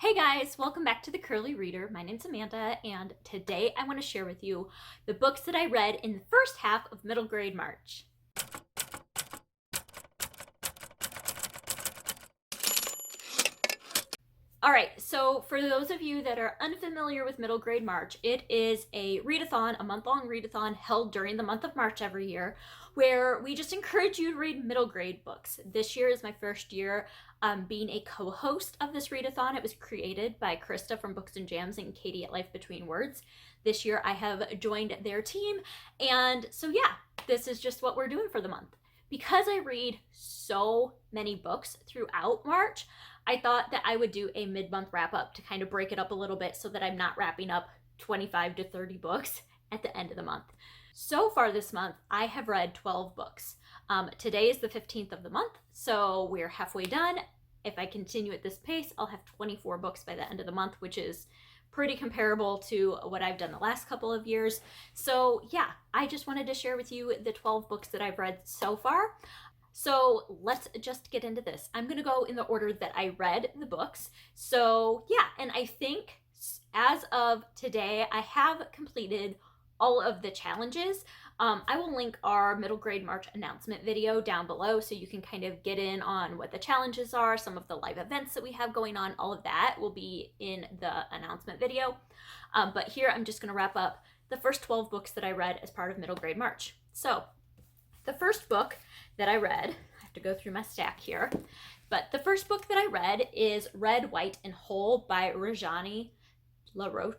Hey guys, welcome back to The Curly Reader. My name's Amanda, and today I want to share with you the books that I read in the first half of middle grade March. Alright, so for those of you that are unfamiliar with middle grade March, it is a readathon, a month-long readathon held during the month of March every year, where we just encourage you to read middle grade books. This year is my first year being a co-host of this readathon. It was created by Krista from Books and Jams and Katie at Life Between Words. This year I have joined their team, and so yeah, this is just what we're doing for the month. Because I read so many books throughout March, I thought that I would do a mid-month wrap-up to kind of break it up a little bit so that I'm not wrapping up 25 to 30 books at the end of the month. So far this month, I have read 12 books. Today is the 15th of the month, so we're halfway done. If I continue at this pace, I'll have 24 books by the end of the month, which is pretty comparable to what I've done the last couple of years. So yeah, I just wanted to share with you the 12 books that I've read so far. So let's just get into this. I'm going to go in the order that I read the books. So yeah, and I think as of today, I have completed all of the challenges. I will link our middle grade March announcement video down below so you can kind of get in on what the challenges are, some of the live events that we have going on. All of that will be in the announcement video. But here I'm just going to wrap up the first 12 books that I read as part of middle grade March. So the first book that I read, I have to go through my stack here, but the first book that I read is Red, White, and Whole by Rajani LaRocca?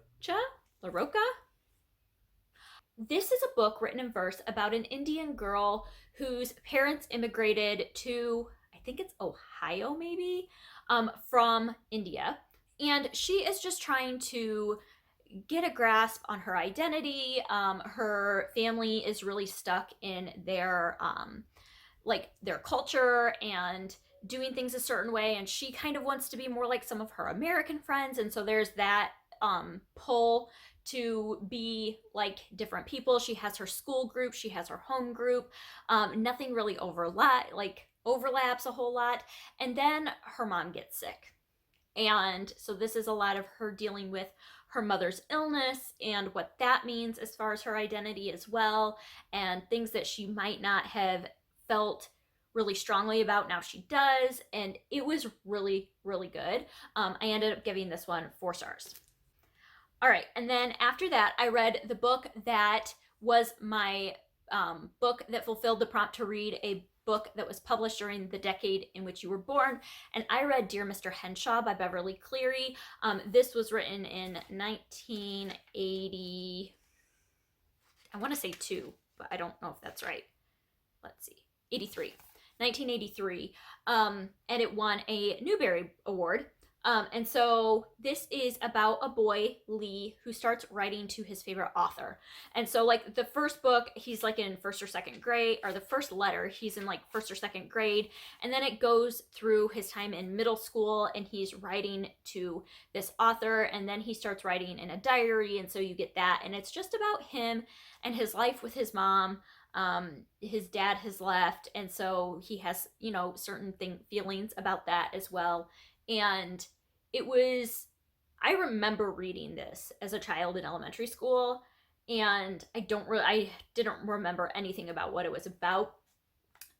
This is a book written in verse about an Indian girl whose parents immigrated to, I think it's Ohio maybe, from India. And she is just trying to get a grasp on her identity. Her family is really stuck in their culture and doing things a certain way, and she kind of wants to be more like some of her American friends, and so there's that pull to be like different people. She has her school group, she has her home group. Nothing really overlaps a whole lot, and then her mom gets sick. And so this is a lot of her dealing with her mother's illness and what that means as far as her identity as well, and things that she might not have felt really strongly about, now she does. And it was really, really good. I ended up giving this one 4 stars. All right, and then after that, I read the book that was my book that fulfilled the prompt to read a book that was published during the decade in which you were born, and I read Dear Mr. Henshaw by Beverly Cleary. This was written in 1980, I want to say 2, but I don't know if that's right. Let's see, 1983, and it won a Newbery Award. And so this is about a boy, Lee, who starts writing to his favorite author. And so like the first book, he's like in first or second grade, or the first letter, he's in like first or second grade. And then it goes through his time in middle school and he's writing to this author, and then he starts writing in a diary. And so you get that. And it's just about him and his life with his mom. His dad has left. And so he has, certain feelings about that as well. And I remember reading this as a child in elementary school, and I didn't remember anything about what it was about.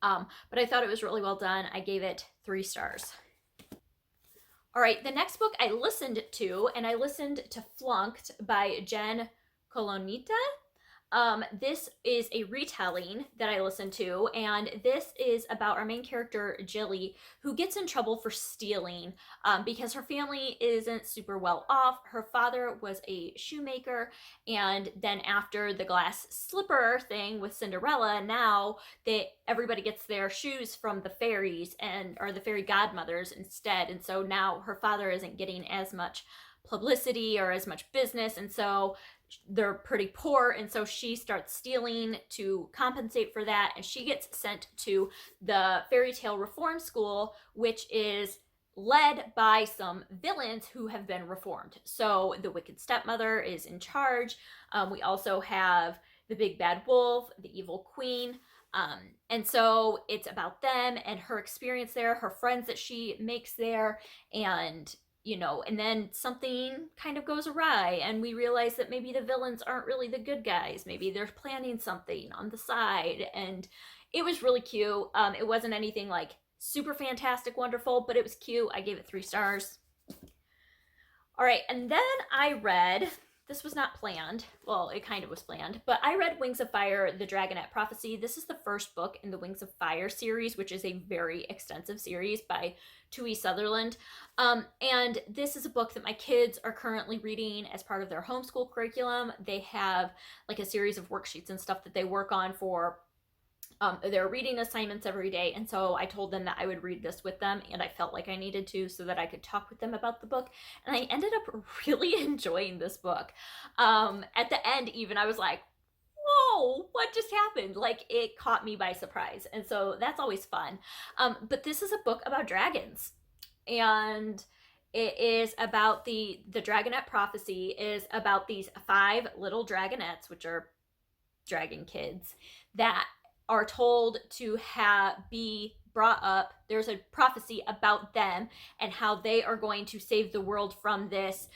But I thought it was really well done. I gave it 3 stars. All right, the next book I listened to Flunked by Jen Colonita. This is a retelling that I listened to, and this is about our main character, Jilly, who gets in trouble for stealing because her family isn't super well off. Her father was a shoemaker, and then after the glass slipper thing with Cinderella, now everybody gets their shoes from the fairies or the fairy godmothers instead, and so now her father isn't getting as much publicity or as much business, and so they're pretty poor, and so she starts stealing to compensate for that, and she gets sent to the fairy tale reform school, which is led by some villains who have been reformed. So the wicked stepmother is in charge. We also have the big bad wolf, the evil queen, and so it's about them and her experience there, her friends that she makes there, and and then something kind of goes awry and we realize that maybe the villains aren't really the good guys. Maybe they're planning something on the side. And it was really cute. It wasn't anything like super fantastic, wonderful, but it was cute. I gave it 3 stars. All right, and then I read, this was not planned. Well, it kind of was planned, but I read Wings of Fire, The Dragonette Prophecy. This is the first book in the Wings of Fire series, which is a very extensive series by Tui Sutherland. And this is a book that my kids are currently reading as part of their homeschool curriculum. They have like a series of worksheets and stuff that they work on for their reading assignments every day. And so I told them that I would read this with them, and I felt like I needed to so that I could talk with them about the book. And I ended up really enjoying this book. At the end, even, I was like, whoa, what just happened? Like, it caught me by surprise. And so that's always fun. But this is a book about dragons. And it is about the Dragonette Prophecy is about these 5 little dragonettes, which are dragon kids, that are told to be brought up. There's a prophecy about them and how they are going to save the world from this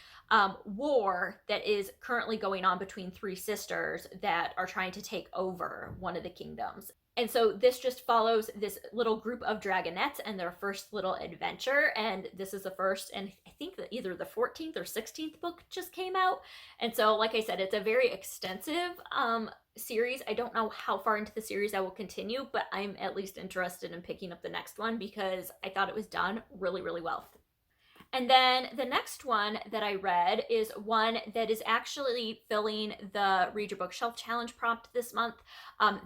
war that is currently going on between 3 sisters that are trying to take over one of the kingdoms. And so this just follows this little group of dragonettes and their first little adventure. And this is the first, and I think that either the 14th or 16th book just came out. And so, like I said, it's a very extensive series. I don't know how far into the series I will continue, but I'm at least interested in picking up the next one because I thought it was done really, really well. And then the next one that I read is one that is actually filling the Read Your Bookshelf Challenge prompt this month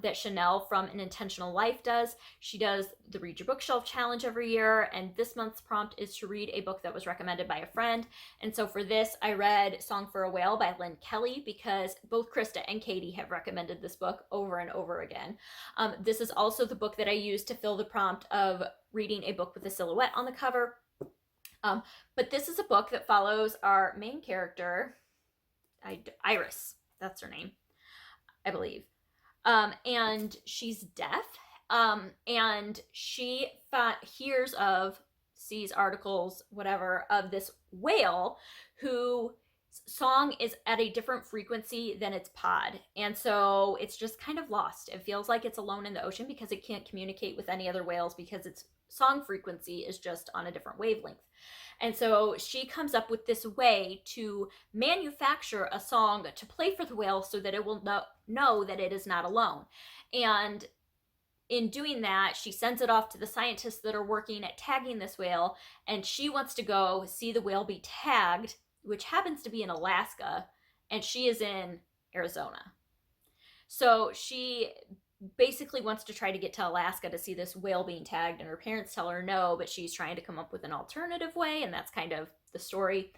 that Chanel from An Intentional Life does. She does the Read Your Bookshelf Challenge every year, and this month's prompt is to read a book that was recommended by a friend. And so for this, I read Song for a Whale by Lynn Kelly because both Krista and Katie have recommended this book over and over again. This is also the book that I used to fill the prompt of reading a book with a silhouette on the cover. But this is a book that follows our main character, Iris, that's her name, I believe. And she's deaf, and she sees articles, whatever, of this whale whose song is at a different frequency than its pod. And so it's just kind of lost. It feels like it's alone in the ocean because it can't communicate with any other whales because its song frequency is just on a different wavelength. And so she comes up with this way to manufacture a song to play for the whale so that it will know that it is not alone. And in doing that, she sends it off to the scientists that are working at tagging this whale, and she wants to go see the whale be tagged, which happens to be in Alaska, and she is in Arizona. So she basically wants to try to get to Alaska to see this whale being tagged, and her parents tell her no, but she's trying to come up with an alternative way, and that's kind of the story.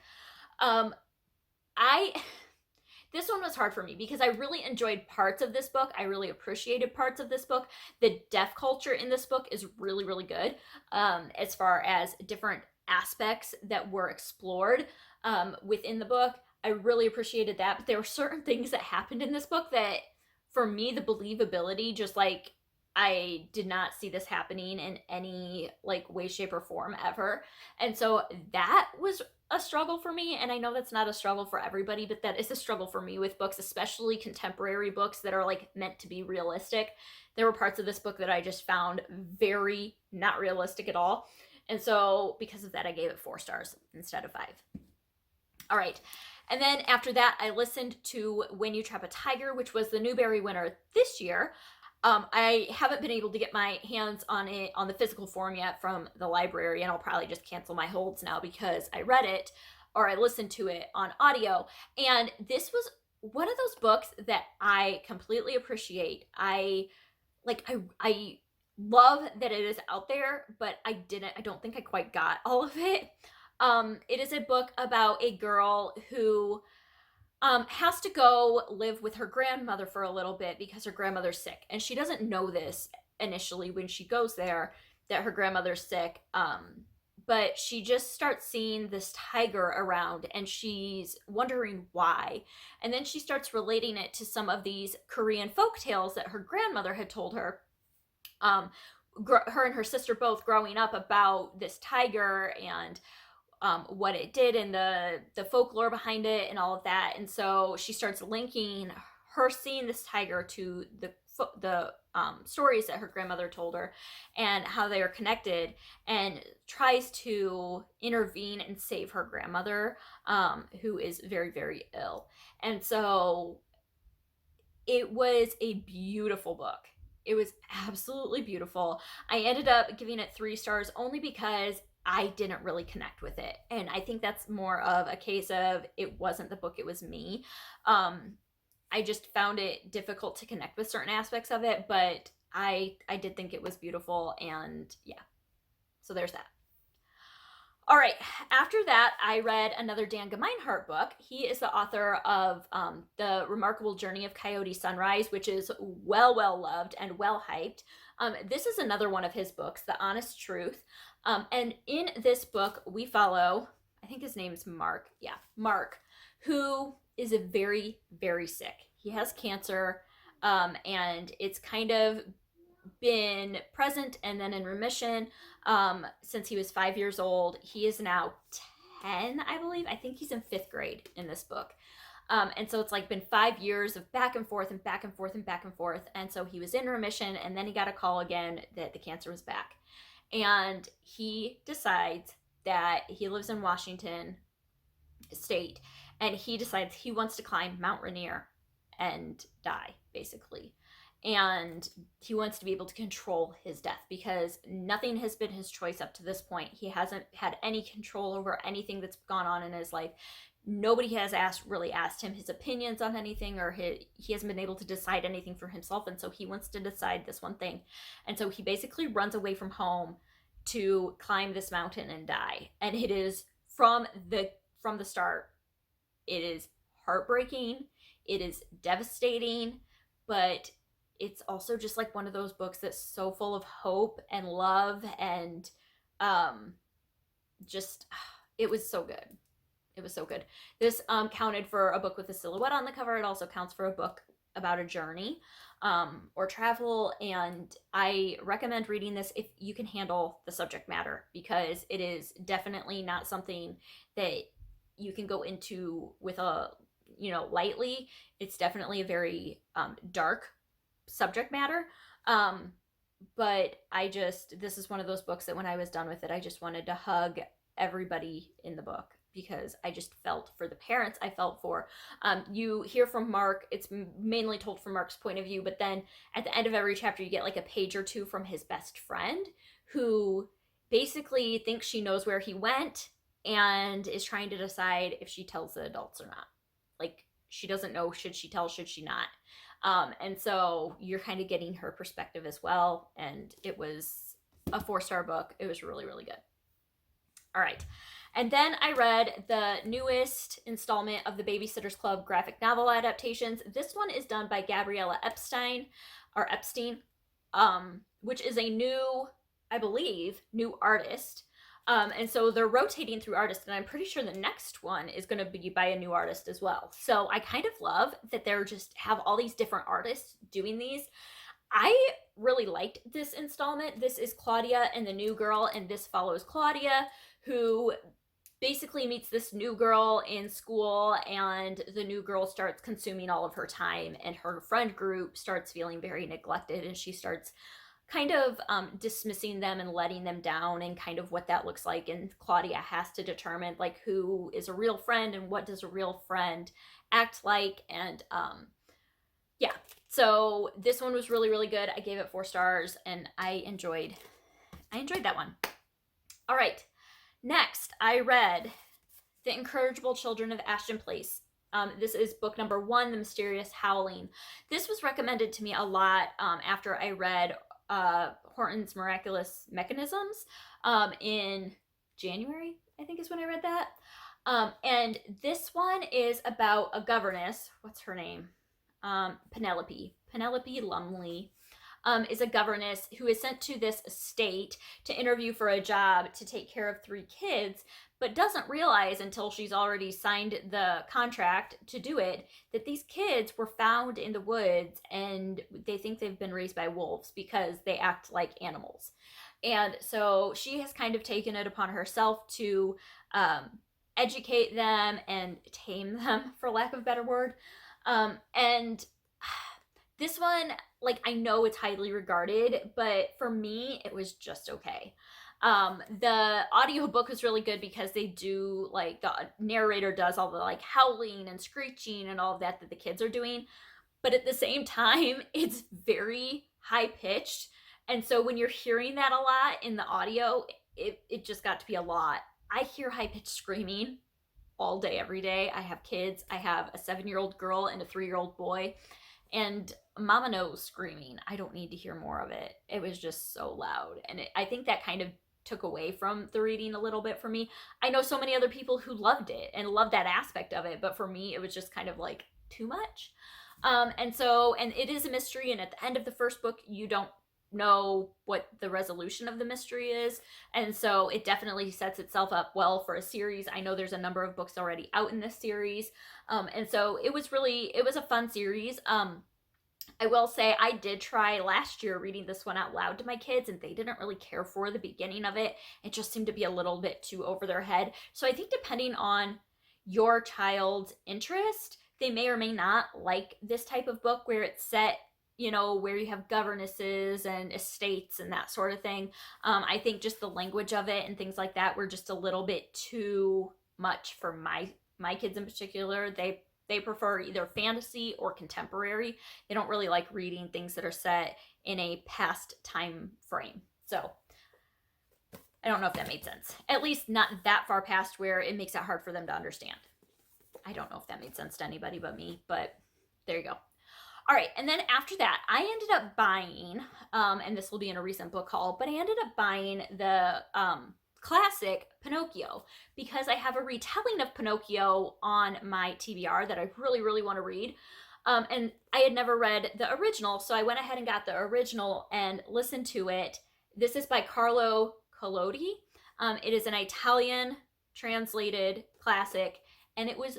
This one was hard for me because I really enjoyed parts of this book. I really appreciated parts of this book. The deaf culture in this book is really, really good as far as different aspects that were explored within the book. I really appreciated that, but there were certain things that happened in this book that, for me, the believability, just like, I did not see this happening in any like way, shape, or form ever. And so that was a struggle for me. And I know that's not a struggle for everybody, but that is a struggle for me with books, especially contemporary books that are like meant to be realistic. There were parts of this book that I just found very not realistic at all. And so because of that, I gave it 4 stars instead of 5. All right. And then after that, I listened to When You Trap a Tiger, which was the Newbery winner this year. I haven't been able to get my hands on it on the physical form yet from the library, and I'll probably just cancel my holds now because I read it or I listened to it on audio. And this was one of those books that I completely appreciate. I love that it is out there, but I don't think I quite got all of it. It is a book about a girl who has to go live with her grandmother for a little bit because her grandmother's sick. And she doesn't know this initially when she goes there, that her grandmother's sick. But she just starts seeing this tiger around and she's wondering why. And then she starts relating it to some of these Korean folk tales that her grandmother had told her. Her and her sister both growing up about this tiger and what it did and the folklore behind it and all of that. And so she starts linking her seeing this tiger to the stories that her grandmother told her and how they are connected, and tries to intervene and save her grandmother, who is very, very ill. And so it was a beautiful book. It was absolutely beautiful. I ended up giving it 3 stars only because I didn't really connect with it. And I think that's more of a case of it wasn't the book, it was me. I just found it difficult to connect with certain aspects of it, but I did think it was beautiful, and yeah. So there's that. All right, after that, I read another Dan Gemeinhart book. He is the author of The Remarkable Journey of Coyote Sunrise, which is well loved and well hyped. This is another one of his books, The Honest Truth. And in this book, we follow, I think his name's Mark. Yeah, Mark, who is very, very sick. He has cancer, and it's kind of been present and then in remission since he was 5 years old. He is now 10, I believe. I think he's in 5th grade in this book. And so it's like been 5 years of back and forth and back and forth and back and forth. And so he was in remission, and then he got a call again that the cancer was back. And he decides that he lives in Washington State, and he decides he wants to climb Mount Rainier and die, basically. And he wants to be able to control his death, because nothing has been his choice up to this point. He hasn't had any control over anything that's gone on in his life. Nobody has really asked him his opinions on anything, or he hasn't been able to decide anything for himself. And so he wants to decide this one thing. And so he basically runs away from home to climb this mountain and die. And it is from the start, it is heartbreaking. It is devastating, but it's also just like one of those books that's so full of hope and love, and just, it was so good. It was so good. This counted for a book with a silhouette on the cover. It also counts for a book about a journey or travel, and I recommend reading this if you can handle the subject matter, because it is definitely not something that you can go into with lightly. It's definitely a very dark subject matter, but this is one of those books that when I was done with it, I just wanted to hug everybody in the book, because I just felt for the parents. I felt for you hear from Mark. It's mainly told from Mark's point of view, but then at the end of every chapter you get like a page or two from his best friend, who basically thinks she knows where he went and is trying to decide if she tells the adults or not. Like, she doesn't know, should she tell, should she not? And so you're kind of getting her perspective as well. And it was a 4-star book. It was really, really good. All right. And then I read the newest installment of the Babysitters Club graphic novel adaptations. This one is done by Gabriella Epstein, which is a new artist. And so they're rotating through artists, and I'm pretty sure the next one is going to be by a new artist as well. So I kind of love that they're just have all these different artists doing these. I really liked this installment. This is Claudia and the new girl, and this follows Claudia, who basically meets this new girl in school, and the new girl starts consuming all of her time, and her friend group starts feeling very neglected, and she starts kind of dismissing them and letting them down, and kind of what that looks like. And Claudia has to determine like who is a real friend and what does a real friend act like. And yeah, so this one was really, really good. I gave it 4 stars, and I enjoyed that one. All right, next I read The Incorrigible Children of Ashton Place. This is book number 1, The Mysterious Howling. This was recommended to me a lot after I read Horton's Miraculous Mechanisms in January, I think is when I read that. And this one is about a governess. What's her name? Penelope Lumley is a governess who is sent to this estate to interview for a job to take care of 3 kids, but doesn't realize until she's already signed the contract to do it that these kids were found in the woods, and they think they've been raised by wolves because they act like animals. And so she has kind of taken it upon herself to educate them and tame them, for lack of a better word. And this one, like, I know it's highly regarded, but for me, it was just okay. The audiobook was really good because they do, like, the narrator does all the, like, howling and screeching and all of that the kids are doing. But at the same time, it's very high pitched. And so when you're hearing that a lot in the audio, it just got to be a lot. I hear high pitched screaming all day, every day. I have kids. I have a 7-year-old girl and a 3-year-old boy. And Mama knows screaming. I don't need to hear more of it. It was just so loud. And I think that kind of took away from the reading a little bit for me. I know so many other people who loved it and loved that aspect of it, but for me, it was just kind of like too much. And it is a mystery, and at the end of the first book, you don't know what the resolution of the mystery is, and so it definitely sets itself up well for a series. I know there's a number of books already out in this series, and so it was a fun series. I will say I did try last year reading this one out loud to my kids, and they didn't really care for the beginning of it. It just seemed to be a little bit too over their head. So I think depending on your child's interest, they may or may not like this type of book where it's set, where you have governesses and estates and that sort of thing. I think just the language of it and things like that were just a little bit too much for my kids in particular. They prefer either fantasy or contemporary. They don't really like reading things that are set in a past time frame. So I don't know if that made sense. At least not that far past where it makes it hard for them to understand. I don't know if that made sense to anybody but me, but there you go. All right, and then after that, I ended up buying, and this will be in a recent book haul, but I ended up buying the classic Pinocchio because I have a retelling of Pinocchio on my TBR that I really, really want to read. And I had never read the original, so I went ahead and got the original and listened to it. This is by Carlo Collodi. It is an Italian translated classic, and it was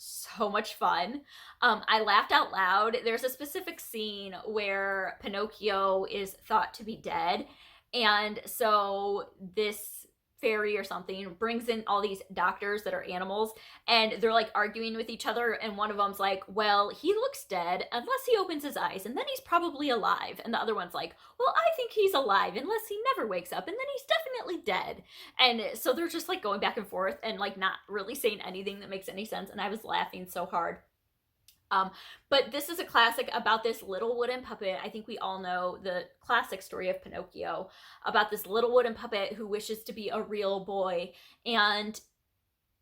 so much fun. I laughed out loud. There's a specific scene where Pinocchio is thought to be dead, and so this fairy or something brings in all these doctors that are animals, and they're like arguing with each other, and one of them's like, well, he looks dead unless he opens his eyes, and then he's probably alive. And the other one's like, well, I think he's alive unless he never wakes up, and then he's definitely dead. And so they're just like going back and forth and like not really saying anything that makes any sense, and I was laughing so hard. But this is a classic about this little wooden puppet. I think we all know the classic story of Pinocchio, about this little wooden puppet who wishes to be a real boy. And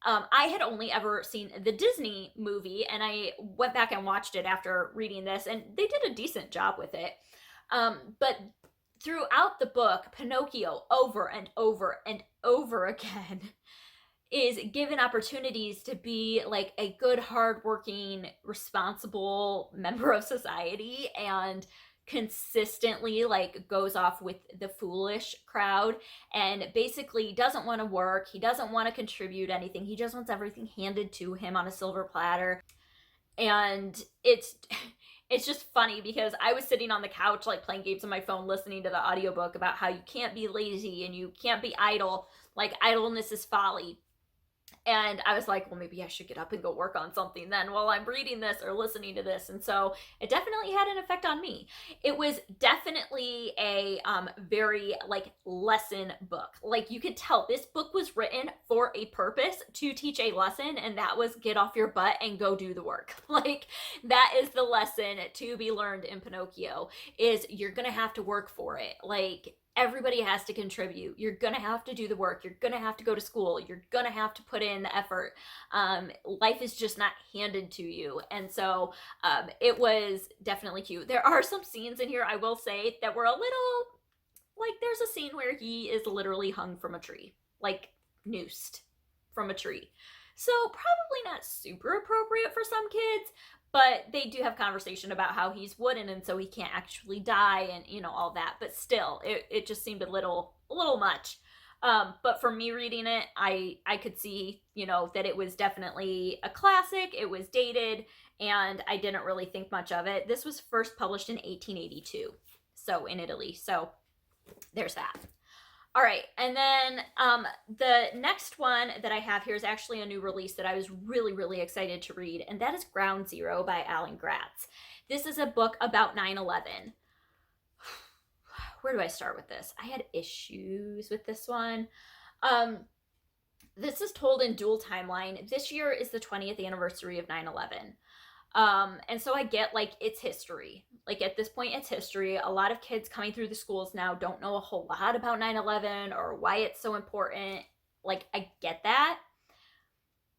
I had only ever seen the Disney movie, and I went back and watched it after reading this, and they did a decent job with it. But throughout the book, Pinocchio over and over and over again is given opportunities to be like a good, hardworking, responsible member of society, and consistently like goes off with the foolish crowd and basically doesn't want to work. He doesn't want to contribute anything. He just wants everything handed to him on a silver platter. And it's just funny because I was sitting on the couch like playing games on my phone listening to the audiobook about how you can't be lazy and you can't be idle, like idleness is folly. And I was like, well, maybe I should get up and go work on something then while I'm reading this or listening to this. And so it definitely had an effect on me. It was definitely a very like lesson book. Like you could tell this book was written for a purpose, to teach a lesson, and that was get off your butt and go do the work. Like that is the lesson to be learned in Pinocchio, is you're gonna have to work for it. Like everybody has to contribute. You're gonna have to do the work. You're gonna have to go to school. You're gonna have to put in the effort. Life is just not handed to you. And so it was definitely cute. There are some scenes in here, I will say, that were a little, like there's a scene where he is literally hung from a tree, like noosed from a tree. So probably not super appropriate for some kids, but they do have conversation about how he's wooden and so he can't actually die and, you know, all that. But still, it just seemed a little much. But for me reading it, I could see, you know, that it was definitely a classic. It was dated, and I didn't really think much of it. This was first published in 1882, so in Italy. So there's that. All right, and then the next one that I have here is actually a new release that I was really, really excited to read, and that is Ground Zero by Alan Gratz. This is a book about 9/11. Where do I start with this? I had issues with this one. This is told in dual timeline. This year is the 20th anniversary of 9/11. And so I get, like, it's history. Like, at this point, it's history. A lot of kids coming through the schools now don't know a whole lot about 9/11 or why it's so important. Like, I get that.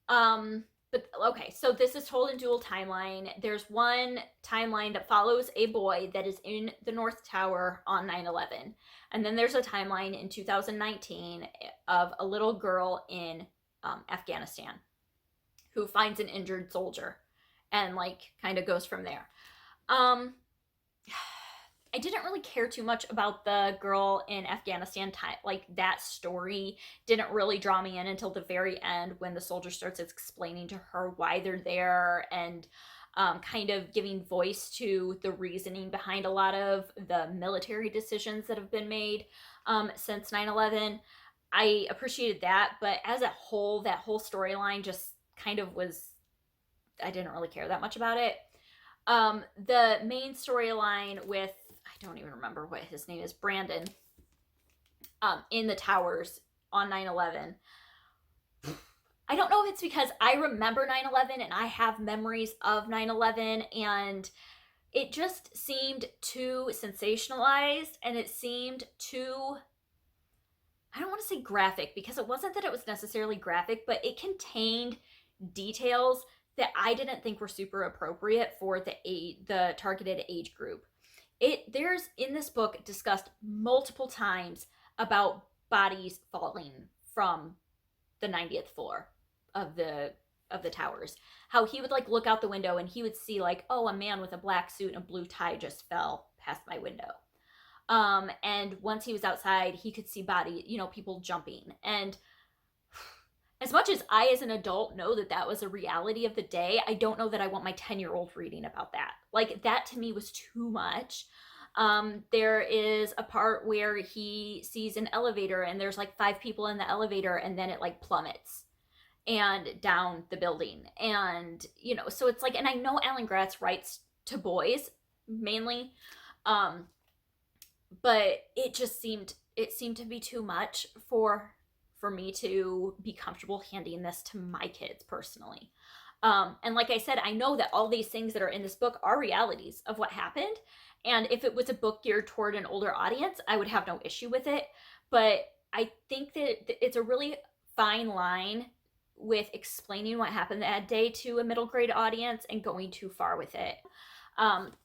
But okay, so this is told in dual timeline. There's one timeline that follows a boy that is in the North Tower on 9/11. And then there's a timeline in 2019 of a little girl in Afghanistan who finds an injured soldier and, like, kind of goes from there. I didn't really care too much about the girl in Afghanistan. Like, that story didn't really draw me in until the very end, when the soldier starts explaining to her why they're there and kind of giving voice to the reasoning behind a lot of the military decisions that have been made since 9/11. I appreciated that, but as a whole, that whole storyline just kind of was, I didn't really care that much about it. The main storyline with, I don't even remember what his name is, Brandon, in the towers on 9/11. I don't know if it's because I remember 9/11 and I have memories of 9/11, and it just seemed too sensationalized, and it seemed too, I don't want to say graphic, because it wasn't that it was necessarily graphic, but it contained details that I didn't think were super appropriate for the targeted age group. There's in this book discussed multiple times about bodies falling from the 90th floor of the towers. How he would, like, look out the window and he would see, like, oh, a man with a black suit and a blue tie just fell past my window. And once he was outside, he could see people jumping. And as much as I, as an adult, know that that was a reality of the day, I don't know that I want my 10-year-old reading about that. Like, that to me was too much. There is a part where he sees an elevator and there's, like, 5 people in the elevator, and then it, like, plummets and down the building. And, so it's like, and I know Alan Gratz writes to boys mainly, but it seemed to be too much for me to be comfortable handing this to my kids personally. And like I said, I know that all these things that are in this book are realities of what happened. And if it was a book geared toward an older audience, I would have no issue with it. But I think that it's a really fine line with explaining what happened that day to a middle grade audience and going too far with it.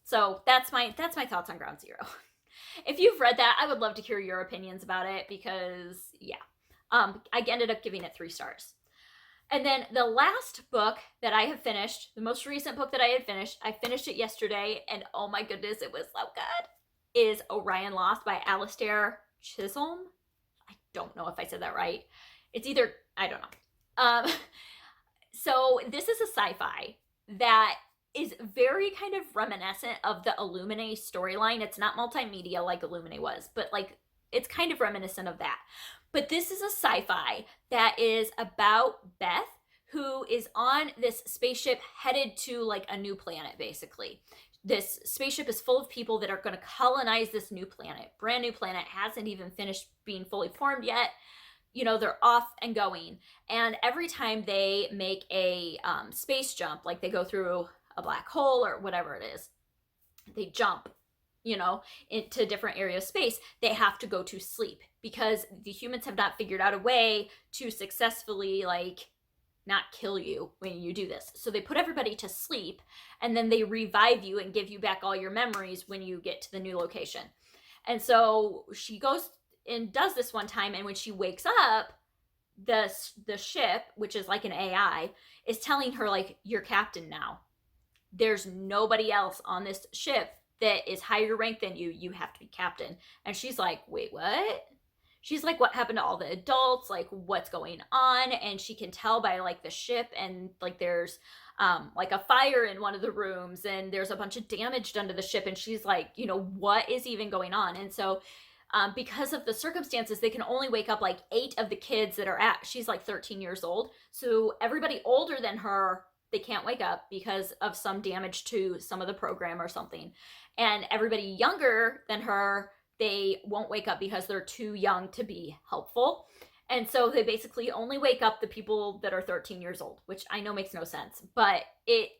So that's my thoughts on Ground Zero. If you've read that, I would love to hear your opinions about it, because, yeah. I ended up giving it 3 stars. And then the last book that I have finished, the most recent book that I finished it yesterday, and oh my goodness, it was so good, is Orion Lost by Alistair Chisholm. I don't know if I said that right. It's either, I don't know. So this is a sci-fi that is very kind of reminiscent of the Illuminae storyline. It's not multimedia like Illuminae was, but, like, it's kind of reminiscent of that. But this is a sci-fi that is about Beth, who is on this spaceship headed to, like, a new planet, basically. This spaceship is full of people that are going to colonize this new planet. Brand new planet, hasn't even finished being fully formed yet. They're off and going. And every time they make a space jump, like they go through a black hole or whatever it is, they jump into different areas of space, they have to go to sleep, because the humans have not figured out a way to successfully, like, not kill you when you do this. So they put everybody to sleep, and then they revive you and give you back all your memories when you get to the new location. And so she goes and does this one time, and when she wakes up, the ship, which is like an AI, is telling her, like, you're captain now. There's nobody else on this ship that is higher ranked than you. You have to be captain. And she's like, wait, what? She's like, what happened to all the adults? Like, what's going on? And she can tell by, like, the ship, and, like, there's like a fire in one of the rooms, and there's a bunch of damage done to the ship, and she's like, what is even going on? And so because of the circumstances, they can only wake up like 8 of the kids that are at, she's like 13 years old. So everybody older than her, they can't wake up because of some damage to some of the program or something. And everybody younger than her, they won't wake up because they're too young to be helpful. And so they basically only wake up the people that are 13 years old, which I know makes no sense, but it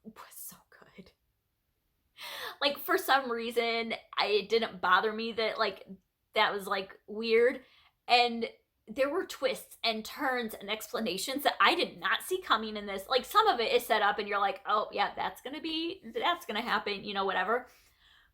was so good. Like, for some reason, it didn't bother me that, like, that was, like, weird. And there were twists and turns and explanations that I did not see coming in this. Like, some of it is set up and you're like, oh, yeah, that's gonna happen, you know, whatever.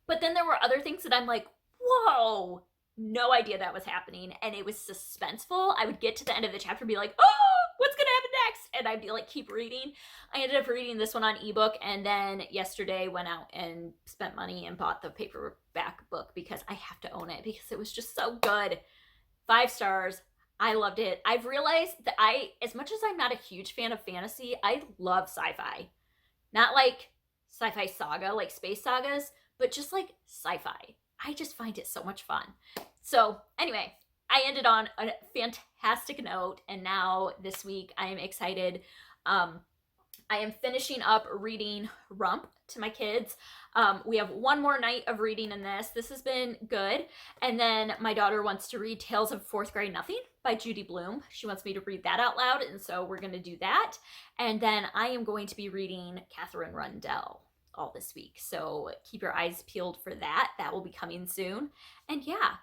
But then there were other things that I'm like, whoa, no idea that was happening. And it was suspenseful. I would get to the end of the chapter and be like, oh, what's gonna happen next? And I'd be like, keep reading. I ended up reading this one on ebook, and then yesterday went out and spent money and bought the paperback book because I have to own it because it was just so good. 5 stars. I loved it. I've realized that as much as I'm not a huge fan of fantasy, I love sci-fi. Not like sci-fi saga, like space sagas, but just like sci-fi. I just find it so much fun. So anyway, I ended on a fantastic note, and now this week I am excited. I am finishing up reading Rump to my kids. We have one more night of reading in this. This has been good. And then my daughter wants to read Tales of Fourth Grade Nothing by Judy Blume. She wants me to read that out loud, and so we're going to do that. And then I am going to be reading Catherine Rundell all this week. So keep your eyes peeled for that. That will be coming soon. And yeah,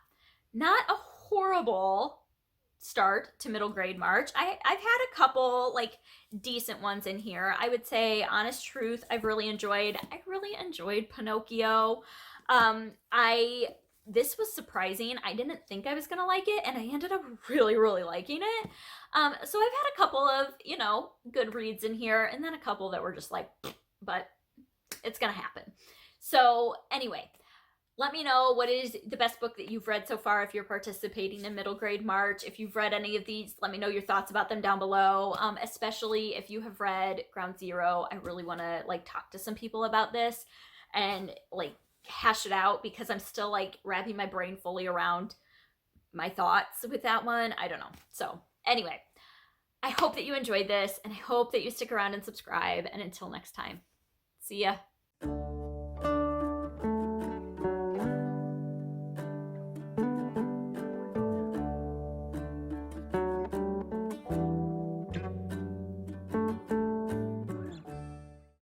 not a horrible start to middle grade March. I've had a couple like decent ones in here. I would say, honest truth, I really enjoyed Pinocchio. This was surprising. I didn't think I was gonna like it, and I ended up really, really liking it. So I've had a couple of, you know, good reads in here, and then a couple that were just like, but it's gonna happen. So anyway, let me know what is the best book that you've read so far if you're participating in middle grade March. If you've read any of these, let me know your thoughts about them down below, especially if you have read Ground Zero. I really want to like talk to some people about this and like hash it out because I'm still like wrapping my brain fully around my thoughts with that one. I don't know. So anyway, I hope that you enjoyed this, and I hope that you stick around and subscribe. And until next time, see ya.